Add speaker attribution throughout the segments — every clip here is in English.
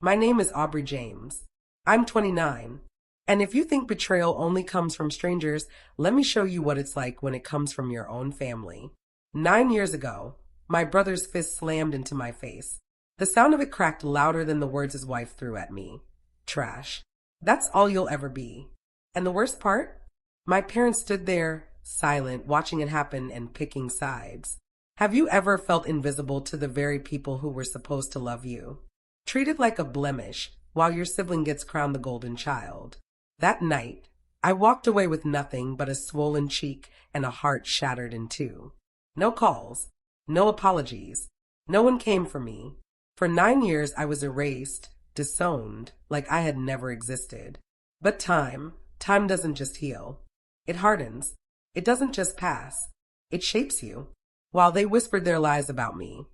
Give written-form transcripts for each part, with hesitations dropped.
Speaker 1: My name is Aubrey James. I'm 29. And if you think betrayal only comes from strangers, let me show you what it's like when it comes from your own family. 9 years ago, my brother's fist slammed into my face. The sound of it cracked louder than the words his wife threw at me. Trash. That's all you'll ever be. And the worst part? My parents stood there, silent, watching it happen and picking sides. Have you ever felt invisible to the very people who were supposed to love you? Treated like a blemish while your sibling gets crowned the golden child. That night, I walked away with nothing but a swollen cheek and a heart shattered in two. No calls, no apologies. No one came for me. For 9 years, I was erased, disowned, like I had never existed. But time doesn't just heal. It hardens. It doesn't just pass. It shapes you. While they whispered their lies about me,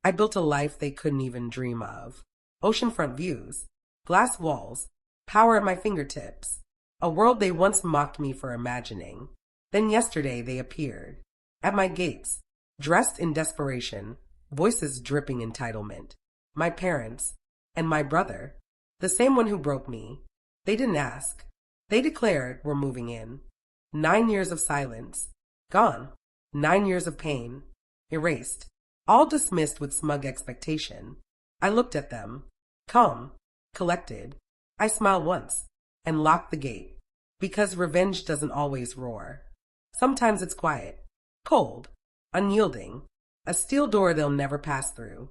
Speaker 1: I built a life they couldn't even dream of. Oceanfront views, glass walls, power at my fingertips. A world they once mocked me for imagining. Then yesterday they appeared. At my gates, dressed in desperation, voices dripping entitlement. My parents, and my brother, the same one who broke me. They didn't ask. They declared we're moving in. 9 years of silence. Gone. 9 years of pain. Erased. All dismissed with smug expectation. I looked at them. Calm. Collected. I smiled once. And locked the gate. Because revenge doesn't always roar. Sometimes it's quiet. Cold. Unyielding. A steel door they'll never pass through.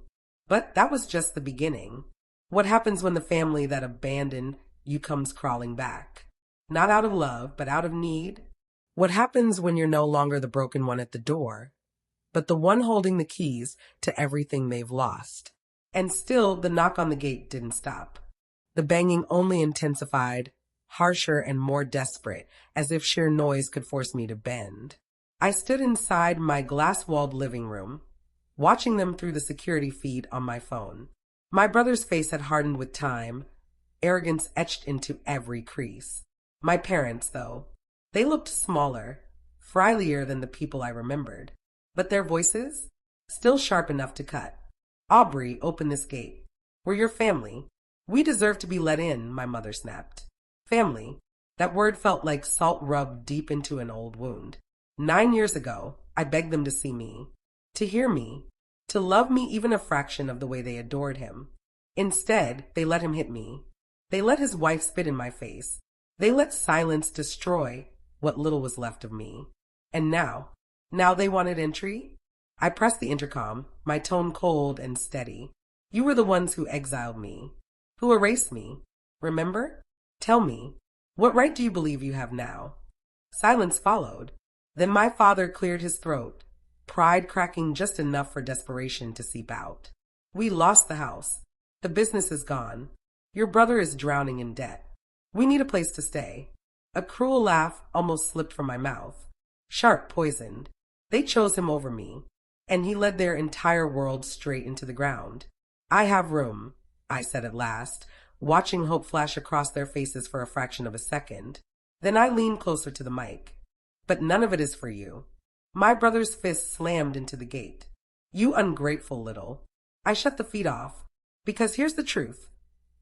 Speaker 1: But that was just the beginning. What happens when the family that abandoned you comes crawling back? Not out of love, but out of need? What happens when you're no longer the broken one at the door, but the one holding the keys to everything they've lost? And still, the knock on the gate didn't stop. The banging only intensified, harsher and more desperate, as if sheer noise could force me to bend. I stood inside my glass-walled living room, watching them through the security feed on my phone. My brother's face had hardened with time, arrogance etched into every crease. My parents, though, they looked smaller, frilier than the people I remembered. But their voices? Still sharp enough to cut. Aubrey, open this gate. We're your family. We deserve to be let in, my mother snapped. Family. That word felt like salt rubbed deep into an old wound. 9 years ago, I begged them to see me, to hear me, to love me even a fraction of the way they adored him. Instead, they let him hit me. They let his wife spit in my face. They let silence destroy what little was left of me. And now they wanted entry? I pressed the intercom, my tone cold and steady. You were the ones who exiled me, who erased me. Remember? Tell me, what right do you believe you have now? Silence followed. Then my father cleared his throat, pride cracking just enough for desperation to seep out. We lost the house. The business is gone. Your brother is drowning in debt. We need a place to stay. A cruel laugh almost slipped from my mouth. Sharp poisoned. They chose him over me, and he led their entire world straight into the ground. I have room, I said at last, watching hope flash across their faces for a fraction of a second. Then I leaned closer to the mic. But none of it is for you. My brother's fist slammed into the gate. You ungrateful little. I shut the feed off. Because here's the truth.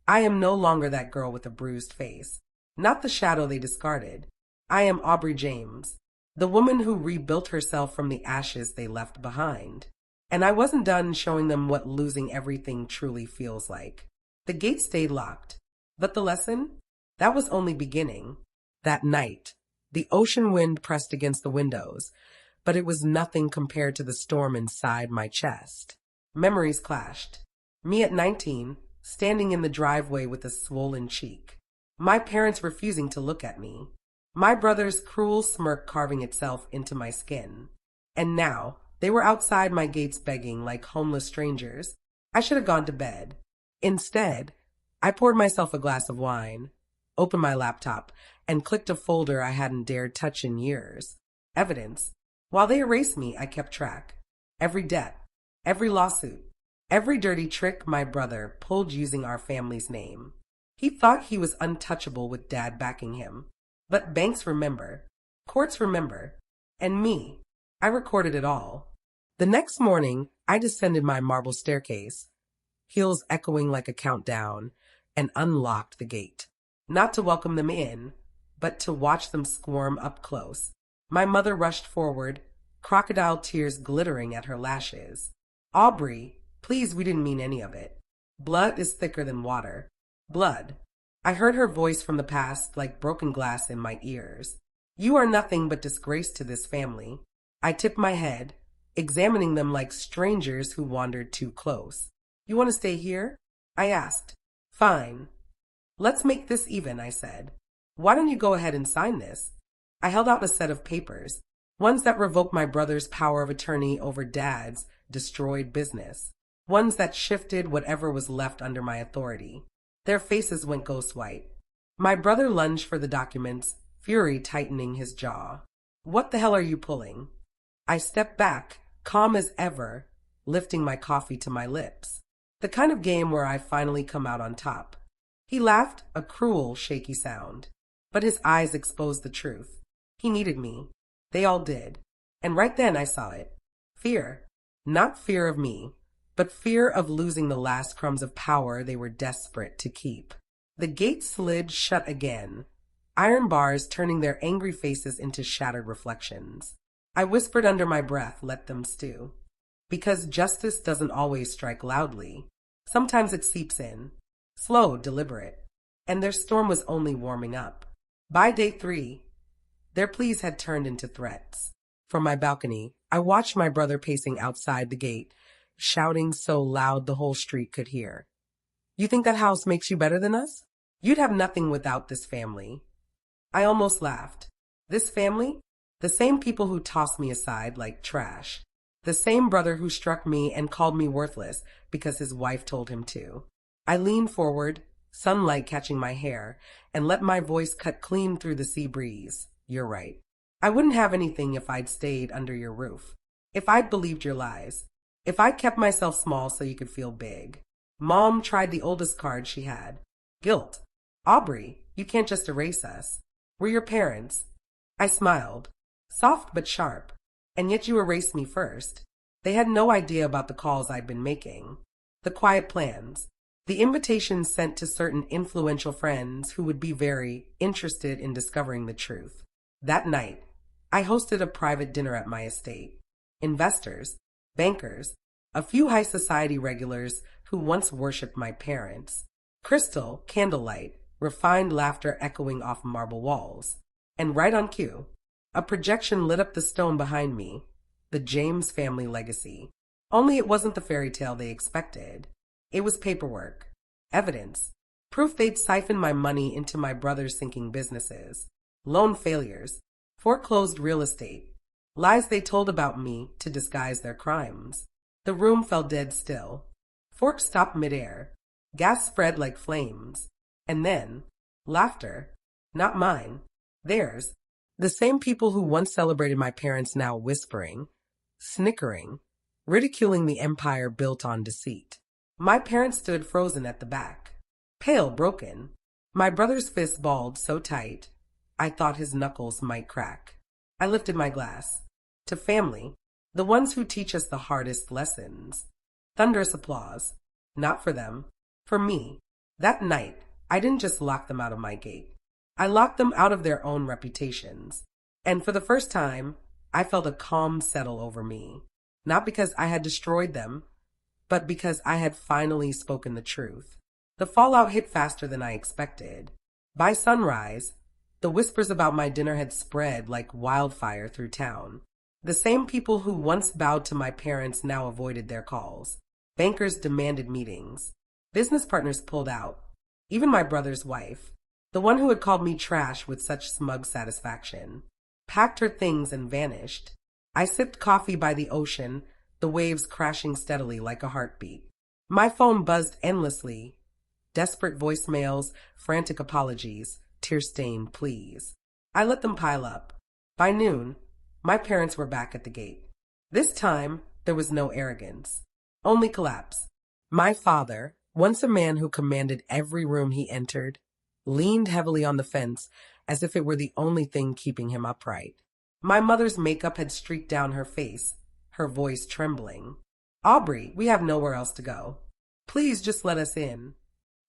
Speaker 1: I am no longer that girl with a bruised face. Not the shadow they discarded. I am Aubrey James, the woman who rebuilt herself from the ashes they left behind. And I wasn't done showing them what losing everything truly feels like. The gate stayed locked. But the lesson? That was only beginning. That night, the ocean wind pressed against the windows, but it was nothing compared to the storm inside my chest. Memories clashed. Me at 19, standing in the driveway with a swollen cheek. My parents refusing to look at me. My brother's cruel smirk carving itself into my skin. And now, they were outside my gates begging like homeless strangers. I should have gone to bed. Instead, I poured myself a glass of wine, opened my laptop, and clicked a folder I hadn't dared touch in years. Evidence. While they erased me, I kept track. Every debt, every lawsuit, every dirty trick my brother pulled using our family's name. He thought he was untouchable with Dad backing him. But banks remember. Courts remember. And me. I recorded it all. The next morning, I descended my marble staircase. heels echoing like a countdown, and unlocked the gate. Not to welcome them in, but to watch them squirm up close. My mother rushed forward, crocodile tears glittering at her lashes. Aubrey, please, we didn't mean any of it. Blood is thicker than water. Blood. I heard her voice from the past like broken glass in my ears. You are nothing but disgrace to this family. I tipped my head, examining them like strangers who wandered too close. You want to stay here? I asked. Fine. Let's make this even, I said. Why don't you go ahead and sign this? I held out a set of papers, ones that revoked my brother's power of attorney over Dad's destroyed business, ones that shifted whatever was left under my authority. Their faces went ghost white. My brother lunged for the documents, fury tightening his jaw. What the hell are you pulling? I stepped back, calm as ever, lifting my coffee to my lips. The kind of game where I finally come out on top. He laughed, a cruel, shaky sound, but his eyes exposed the truth. He needed me. They all did. And right then I saw it. Fear. Not fear of me, but fear of losing the last crumbs of power they were desperate to keep. The gate slid shut again, iron bars turning their angry faces into shattered reflections. I whispered under my breath, let them stew. Because justice doesn't always strike loudly. Sometimes it seeps in, slow, deliberate. And their storm was only warming up. By day 3, their pleas had turned into threats. From my balcony, I watched my brother pacing outside the gate, shouting so loud the whole street could hear. You think that house makes you better than us? You'd have nothing without this family. I almost laughed. This family? The same people who tossed me aside like trash. The same brother who struck me and called me worthless because his wife told him to. I leaned forward, sunlight catching my hair, and let my voice cut clean through the sea breeze. You're right. I wouldn't have anything if I'd stayed under your roof. If I'd believed your lies. If I kept myself small so you could feel big. Mom tried the oldest card she had. Guilt. Aubrey, you can't just erase us. We're your parents. I smiled. Soft but sharp. And yet you erased me first. They had no idea about the calls I'd been making. The quiet plans. The invitations sent to certain influential friends who would be very interested in discovering the truth. That night, I hosted a private dinner at my estate. Investors, bankers, a few high society regulars who once worshipped my parents. Crystal, candlelight, refined laughter echoing off marble walls. And right on cue, a projection lit up the stone behind me, the James family legacy. Only it wasn't the fairy tale they expected. It was paperwork, evidence, proof they'd siphoned my money into my brother's sinking businesses, loan failures, foreclosed real estate, lies they told about me to disguise their crimes. The room fell dead still. Forks stopped midair. Gas spread like flames. And then, laughter. Not mine. Theirs. The same people who once celebrated my parents now whispering, snickering, ridiculing the empire built on deceit. My parents stood frozen at the back, pale, broken. My brother's fist balled so tight, I thought his knuckles might crack. I lifted my glass. To family, the ones who teach us the hardest lessons. Thunderous applause. Not for them, for me. That night, I didn't just lock them out of my gate. I locked them out of their own reputations. And for the first time, I felt a calm settle over me. Not because I had destroyed them, but because I had finally spoken the truth. The fallout hit faster than I expected. By sunrise, the whispers about my dinner had spread like wildfire through town. The same people who once bowed to my parents now avoided their calls. Bankers demanded meetings. Business partners pulled out. Even my brother's wife, the one who had called me trash with such smug satisfaction, packed her things and vanished. I sipped coffee by the ocean, the waves crashing steadily like a heartbeat. My phone buzzed endlessly. Desperate voicemails, frantic apologies, tear-stained pleas. I let them pile up. By noon, my parents were back at the gate. This time, there was no arrogance, only collapse. My father, once a man who commanded every room he entered, leaned heavily on the fence as if it were the only thing keeping him upright. My mother's makeup had streaked down her face, her voice trembling. Aubrey, we have nowhere else to go. Please just let us in.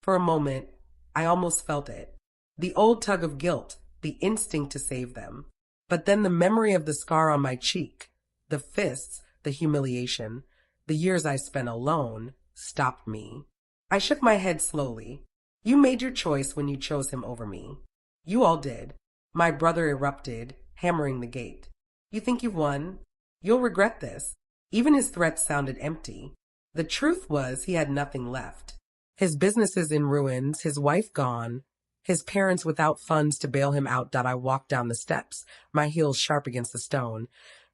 Speaker 1: For a moment, I almost felt it. The old tug of guilt, the instinct to save them. But then the memory of the scar on my cheek, the fists, the humiliation, the years I spent alone, stopped me. I shook my head slowly. You made your choice when you chose him over me. You all did. My brother erupted, hammering the gate. You think you've won? You'll regret this. Even his threats sounded empty. The truth was he had nothing left. His business is in ruins, his wife gone, his parents without funds to bail him out. I walked down the steps, my heels sharp against the stone,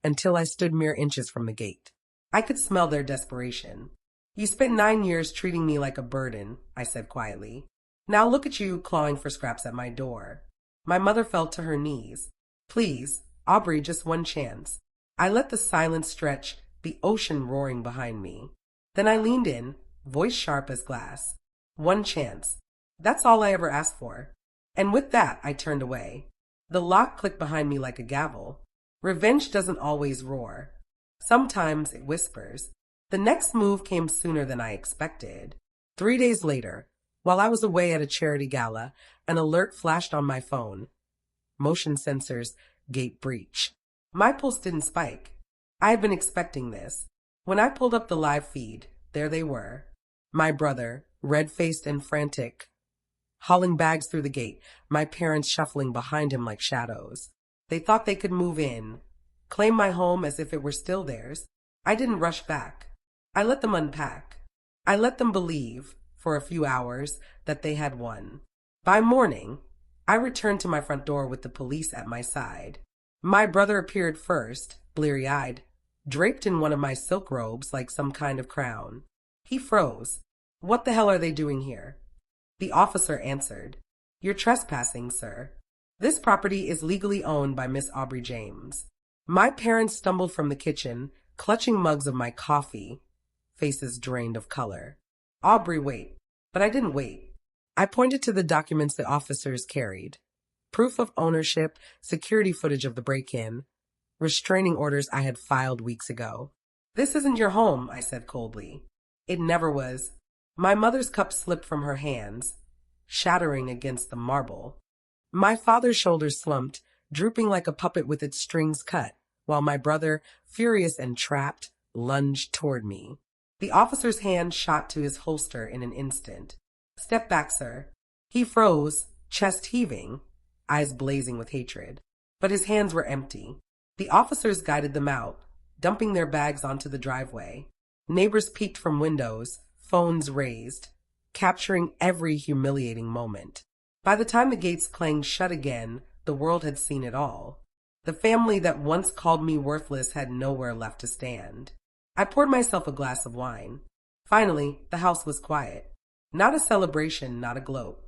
Speaker 1: until I stood mere inches from the gate. I could smell their desperation. You spent 9 years treating me like a burden, I said quietly. Now look at you clawing for scraps at my door. My mother fell to her knees. Please, Aubrey, just one chance. I let the silence stretch, the ocean roaring behind me. Then I leaned in, voice sharp as glass. One chance. That's all I ever asked for. And with that, I turned away. The lock clicked behind me like a gavel. Revenge doesn't always roar. Sometimes it whispers. The next move came sooner than I expected. 3 days later, while I was away at a charity gala, an alert flashed on my phone. Motion sensors, gate breach. My pulse didn't spike. I had been expecting this. When I pulled up the live feed, there they were. My brother, red-faced and frantic, hauling bags through the gate, my parents shuffling behind him like shadows. They thought they could move in, claim my home as if it were still theirs. I didn't rush back. I let them unpack. I let them believe, for a few hours, that they had won. By morning, I returned to my front door with the police at my side. My brother appeared first, bleary-eyed, draped in one of my silk robes like some kind of crown. He froze. What the hell are they doing here? The officer answered, You're trespassing, sir. This property is legally owned by Miss Aubrey James. My parents stumbled from the kitchen, clutching mugs of my coffee, faces drained of color. Aubrey, wait. But I didn't wait. I pointed to the documents the officers carried. Proof of ownership, security footage of the break-in, restraining orders I had filed weeks ago. This isn't your home, I said coldly. It never was. My mother's cup slipped from her hands, shattering against the marble. My father's shoulders slumped, drooping like a puppet with its strings cut, while my brother, furious and trapped, lunged toward me. The officer's hand shot to his holster in an instant. Step back, sir. He froze, chest heaving, eyes blazing with hatred. But his hands were empty. The officers guided them out, dumping their bags onto the driveway. Neighbors peeked from windows, phones raised, capturing every humiliating moment. By the time the gates clanged shut again, the world had seen it all. The family that once called me worthless had nowhere left to stand. I poured myself a glass of wine. Finally, the house was quiet. Not a celebration, not a gloat.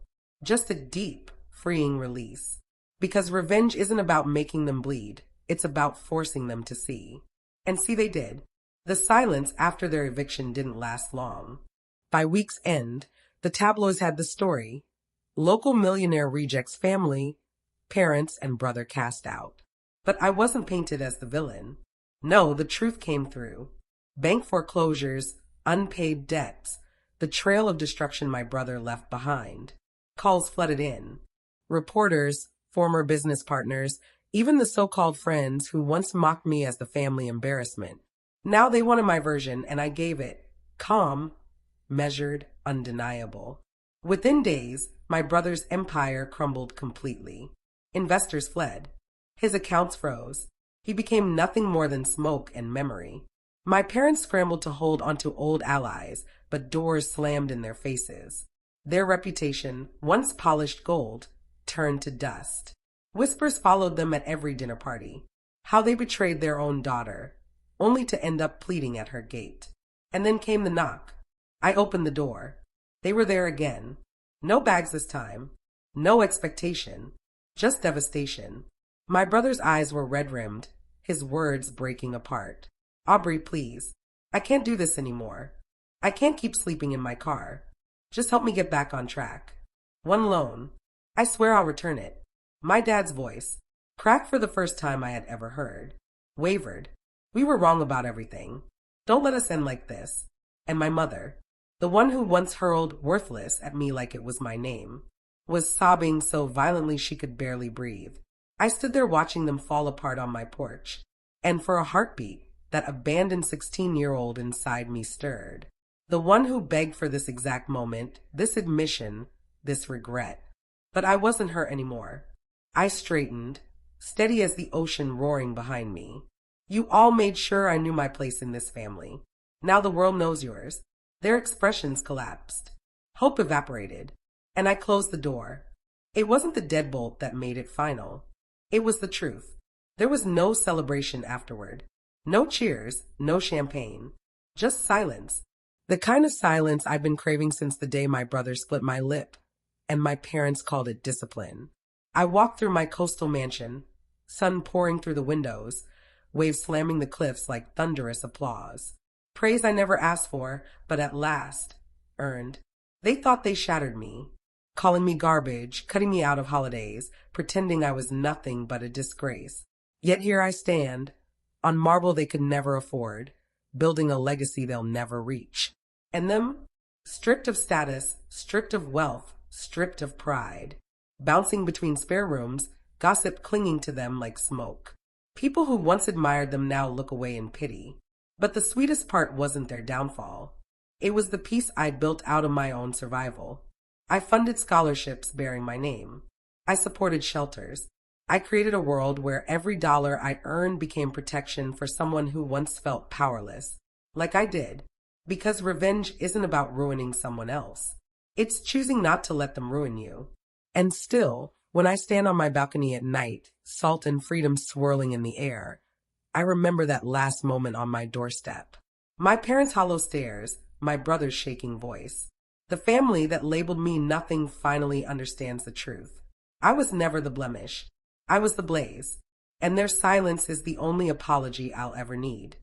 Speaker 1: Just a deep, freeing release. Because revenge isn't about making them bleed. It's about forcing them to see. And see they did. The silence after their eviction didn't last long. By week's end, the tabloids had the story. Local millionaire reject's family, parents, and brother cast out. But I wasn't painted as the villain. No, the truth came through. Bank foreclosures, unpaid debts, the trail of destruction my brother left behind. Calls flooded in. Reporters, former business partners, even the so-called friends who once mocked me as the family embarrassment. Now they wanted my version, and I gave it. Calm, measured, undeniable. Within days, my brother's empire crumbled completely. Investors fled. His accounts froze. He became nothing more than smoke and memory. My parents scrambled to hold onto old allies, but doors slammed in their faces. Their reputation, once polished gold, turned to dust. Whispers followed them at every dinner party. How they betrayed their own daughter, only to end up pleading at her gate. And then came the knock. I opened the door. They were there again. No bags this time. No expectation. Just devastation. My brother's eyes were red-rimmed, his words breaking apart. Aubrey, please. I can't do this anymore. I can't keep sleeping in my car. Just help me get back on track. One loan. I swear I'll return it. My dad's voice, cracked for the first time I had ever heard, wavered. We were wrong about everything. Don't let us end like this. And my mother. The one who once hurled worthless at me like it was my name, was sobbing so violently she could barely breathe. I stood there watching them fall apart on my porch, and for a heartbeat, that abandoned 16-year-old inside me stirred. The one who begged for this exact moment, this admission, this regret. But I wasn't her anymore. I straightened, steady as the ocean roaring behind me. You all made sure I knew my place in this family. Now the world knows yours. Their expressions collapsed. Hope evaporated, and I closed the door. It wasn't the deadbolt that made it final. It was the truth. There was no celebration afterward. No cheers, no champagne. Just silence. The kind of silence I've been craving since the day my brother split my lip, and my parents called it discipline. I walked through my coastal mansion, sun pouring through the windows, waves slamming the cliffs like thunderous applause. Praise I never asked for, but at last earned. They thought they shattered me, calling me garbage, cutting me out of holidays, pretending I was nothing but a disgrace. Yet here I stand, on marble they could never afford, building a legacy they'll never reach. And them, stripped of status, stripped of wealth, stripped of pride, bouncing between spare rooms, gossip clinging to them like smoke. People who once admired them now look away in pity. But the sweetest part wasn't their downfall. It was the peace I'd built out of my own survival. I funded scholarships bearing my name. I supported shelters. I created a world where every dollar I earned became protection for someone who once felt powerless, like I did, because revenge isn't about ruining someone else. It's choosing not to let them ruin you. And still, when I stand on my balcony at night, salt and freedom swirling in the air, I remember that last moment on my doorstep. My parents' hollow stares, my brother's shaking voice. The family that labeled me nothing finally understands the truth. I was never the blemish. I was the blaze. And their silence is the only apology I'll ever need.